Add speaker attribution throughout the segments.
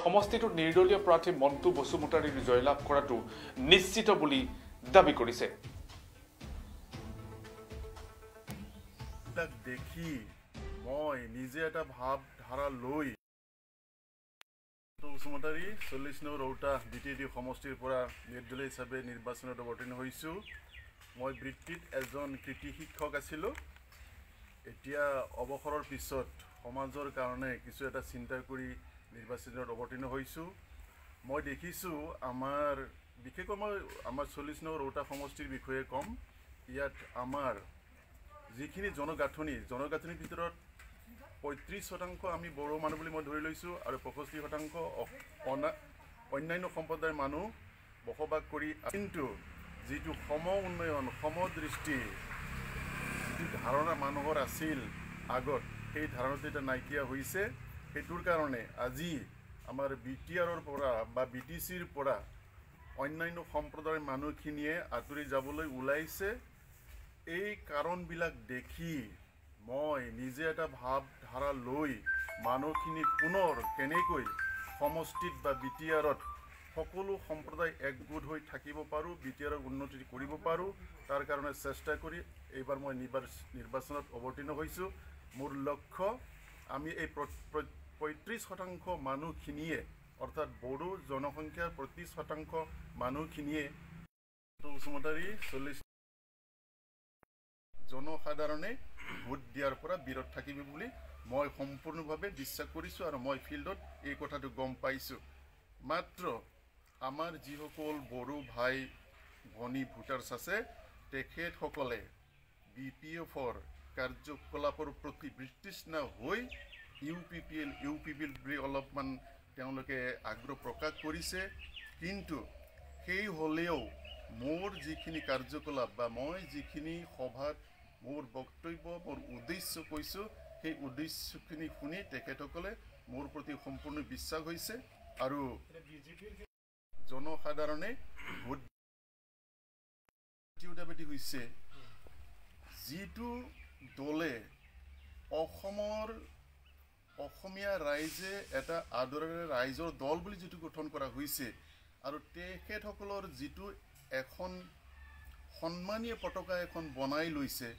Speaker 1: সমষ্টিটোত নিৰ্দলীয় প্ৰাৰ্থী মণ্টু বসুমতাৰীৰ জয়লাভ কৰাটো নিশ্চিত বুলি দাবী কৰিছে।
Speaker 2: দেখি মই নিজে এটা ভাৱধাৰা লৈ বসুমতাৰী 40 নং ৰৌতা বিটিডি সমষ্টিৰ পৰা নিৰ্দলীয় হিচাপে নিৰ্বাচনত অৱতীৰ্ণ হৈছোঁ। মই বৃত্তিত এজন কৃতি শিক্ষক আছিলোঁ। এতিয়া অৱসৰৰ পিছত সমাজৰ কাৰণে কিছু এটা চিন্তা কৰি নিৰ্বাচনত অৱতীৰ্ণ হৈছোঁ। মই দেখিছোঁ বিশেষকৈ মই আমাৰ 40 নং ৰৌতা সমষ্টিৰ বিষয়ে ক'ম। ইয়াত আমাৰ যিখিনি জনগাঁথনিৰ ভিতৰত 35% আমি বড়ো মানুহ বুলি মই ধৰি লৈছোঁ আৰু 65% অন্যান্য সম্প্ৰদায়ৰ মানুহ বসবাস কৰি, কিন্তু যিটো উন্নয়ন সমদৃষ্টি যিটো ধাৰণা মানুহৰ আছিল আগত, সেই ধাৰণাটো এতিয়া নাইকিয়া হৈছে। সেইটোৰ কাৰণে আজি আমাৰ BTRৰ পৰা বা BTCৰ পৰা অন্যান্য সম্প্ৰদায়ৰ মানুহখিনিয়ে আঁতৰি যাবলৈ ওলাইছে। এই কাৰণবিলাক দেখি মই নিজে এটা ভাৱধাৰা লৈ মানুহখিনি পুনৰ কেনেকৈ সমষ্টিত বা BTRত সকলো সম্প্ৰদায় একগোট হৈ থাকিব পাৰোঁ, BTRক উন্নতি কৰিব পাৰোঁ, তাৰ কাৰণে চেষ্টা কৰি এইবাৰ মই নিৰ্বাচনত অৱতীৰ্ণ হৈছোঁ। মোৰ লক্ষ্য আমি এই 35% মানুহখিনিয়ে, অৰ্থাৎ বড়ো জনসংখ্যাৰ 35% মানুহখিনিয়ে বসুমতাৰী 40 জনসাধাৰণে ভোট দিয়াৰ পৰা বিৰত থাকিব বুলি মই সম্পূৰ্ণভাৱে বিশ্বাস কৰিছোঁ আৰু মই ফিল্ডত এই কথাটো গম পাইছোঁ। মাত্ৰ আমাৰ যিসকল বড়ো ভাই ভনী ভোটাৰ্ছ আছে, তেখেতসকলে BPFৰ কাৰ্যকলাপৰ প্ৰতি বিতৃষ্ণা হৈ UPPL বুলি অলপমান তেওঁলোকে আগ্ৰহ প্ৰকাশ কৰিছে। কিন্তু সেই হ'লেও মোৰ যিখিনি কাৰ্যকলাপ বা মই যিখিনি সভাত মোৰ বক্তব্য, মোৰ উদ্দেশ্য কৈছোঁ, সেই উদ্দেশ্যখিনি শুনি তেখেতসকলে মোৰ প্ৰতি সম্পূৰ্ণ বিশ্বাস হৈছে আৰু জনসাধাৰণে ভোট হৈছে যিটো দলে অসমীয়া ৰাইজে এটা আদৰেৰে ৰাইজৰ দল বুলি যিটো গঠন কৰা হৈছে আৰু তেখেতসকলৰ যিটো এখন সন্মানীয় পতাকা এখন বনাই লৈছে,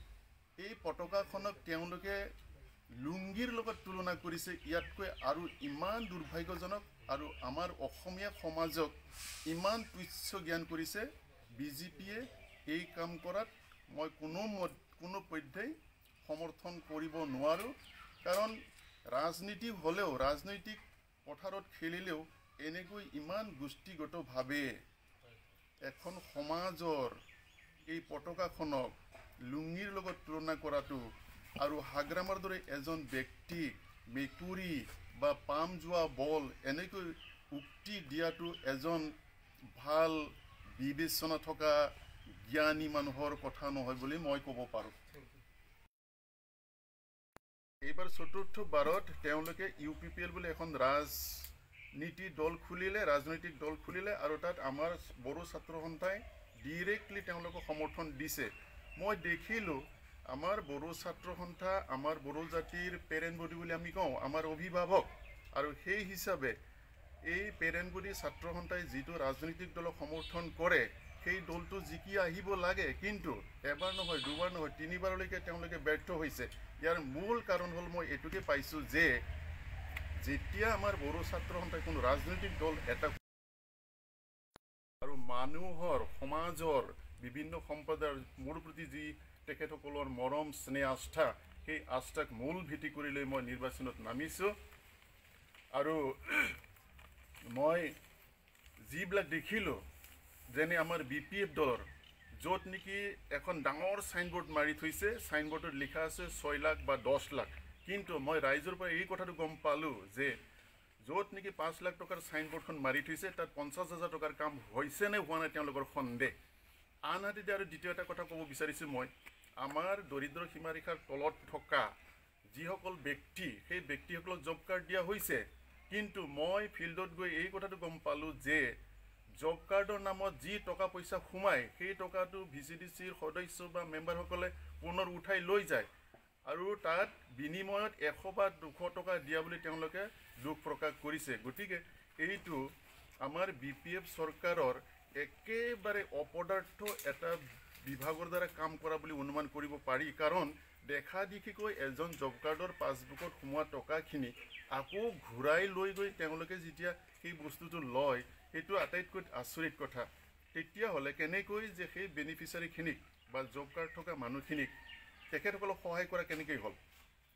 Speaker 2: এই পতাকাখনক তেওঁলোকে লুংগিৰ লগত তুলনা কৰিছে। ইয়াতকৈ আৰু ইমান দুৰ্ভাগ্যজনক আৰু আমাৰ অসমীয়া সমাজক ইমান তুচ্ছ জ্ঞান কৰিছে BJPয়ে। এই কাম কৰাত মই কোনো পধ্যেই সমৰ্থন কৰিব নোৱাৰোঁ। কাৰণ ৰাজনীতি হ'লেও, ৰাজনৈতিক পথাৰত খেলিলেও এনেকৈ ইমান গোষ্ঠীগতভাৱে এখন সমাজৰ এই পতাকাখনক লুংগিৰ লগত তুলনা কৰাটো আৰু হাগ্ৰামাৰ দৰে এজন ব্যক্তিক মেকুৰী বা পাম যোৱা বল এনেকৈ উক্তি দিয়াটো এজন ভাল বিবেচনা থকা জ্ঞানী মানুহৰ কথা নহয় বুলি মই ক'ব পাৰোঁ। এইবাৰ চতুৰ্থবাৰত তেওঁলোকে UPPL বুলি এখন ৰাজনৈতিক দল খুলিলে আৰু তাত আমাৰ বড়ো ছাত্ৰ সন্থাই ডিৰেক্টলি তেওঁলোকক সমৰ্থন দিছে। মই দেখিলোঁ আমাৰ বড়ো ছাত্ৰ সন্থা আমাৰ বড়ো জাতিৰ পেৰেণ্ট বডি বুলি আমি কওঁ, আমাৰ অভিভাৱক, আৰু সেই হিচাপে এই পেৰেণ্ট বডি ছাত্ৰ সন্থাই যিটো ৰাজনৈতিক দলক সমৰ্থন কৰে, সেই দলটো জিকি আহিব লাগে, কিন্তু এবাৰ নহয়, দুবাৰ নহয়, 3বাৰলৈকে তেওঁলোকে ব্যৰ্থ হৈছে। ইয়াৰ মূল কাৰণ হ'ল মই এইটোকে পাইছোঁ যে যেতিয়া আমাৰ বড়ো ছাত্ৰ সন্থাই কোনো ৰাজনৈতিক দল এটা আৰু মানুহৰ সমাজৰ বিভিন্ন সম্প্ৰদায়ৰ মোৰ প্ৰতি যি তেখেতসকলৰ মৰম স্নেহ আস্থা, সেই আস্থাক মূল ভিত্তি কৰি লৈ মই নিৰ্বাচনত নামিছোঁ। আৰু মই যিবিলাক দেখিলোঁ, যেনে আমাৰ BPF দলৰ য'ত নেকি এখন ডাঙৰ চাইনবোৰ্ড মাৰি থৈছে, চাইনবোৰ্ডত লিখা আছে 6 লাখ বা 10 লাখ, কিন্তু মই ৰাইজৰ পৰা এই কথাটো গম পালোঁ যে য'ত নেকি 5 লাখ টকাৰ চাইনবোৰ্ডখন মাৰি থৈছে, তাত 50,000 টকাৰ কাম হৈছে নে হোৱা নাই তেওঁলোকৰ সন্দেহ। আনহাতে আৰু দ্বিতীয় এটা কথা ক'ব বিচাৰিছোঁ, মই আমাৰ দৰিদ্ৰ সীমাৰেখাৰ তলত থকা যিসকল ব্যক্তি, সেই ব্যক্তিসকলক জব কাৰ্ড দিয়া হৈছে, কিন্তু মই ফিল্ডত গৈ এই কথাটো গম পালোঁ যে জব কাৰ্ডৰ নামত যি টকা পইচা সোমায়, সেই টকাটো VCDCৰ সদস্য বা মেম্বাৰসকলে পুনৰ উঠাই লৈ যায় আৰু তাত বিনিময়ত 100 বা 200 টকা দিয়া বুলি তেওঁলোকে দুখ প্ৰকাশ কৰিছে। গতিকে এইটো আমাৰ BPF চৰকাৰৰ একেবাৰে অপদাৰ্থ এটা বিভাগৰ দ্বাৰা কাম কৰা বুলি অনুমান কৰিব পাৰি কাৰণ দেখা দেখিকৈ এজন জব কাৰ্ডৰ পাছবুকত সোমোৱা টকাখিনি আকৌ ঘূৰাই লৈ গৈ তেওঁলোকে যেতিয়া সেই বস্তুটো লয় সেইটো আটাইতকৈ আচৰিত কথা তেতিয়াহ'লে কেনেকৈ যে সেই বেনিফিচিয়াৰীখিনিক বা জব কাৰ্ড থকা মানুহখিনিক তেখেতসকলক সহায় কৰা কেনেকৈ হ'ল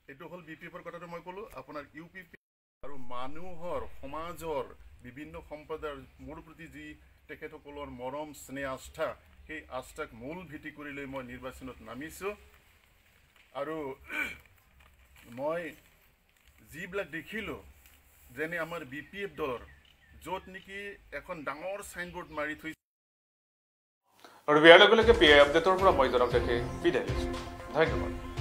Speaker 2: এইটো হ'ল BPFৰ কথাটো মই ক'লোঁ আপোনাৰ UPP আৰু মানুহৰ সমাজৰ বিভিন্ন সম্প্ৰদায়ৰ মোৰ প্ৰতি যি তেখেতসকলৰ মৰম স্নেহ আস্থা সেই আস্থাক মূল ভিত্তি কৰি লৈ মই নিৰ্বাচনত নামিছোঁ আৰু মই যিবিলাক দেখিলোঁ যেনে আমাৰ BPF দলৰ য'ত নেকি এখন ডাঙৰ চাইনবোৰ্ড মাৰি থৈছে
Speaker 1: আৰু বিয়াৰ লগে লগে PI আপডেটৰ পৰা মই জনাম দেখে বিদায় লৈছোঁ ধন্যবাদ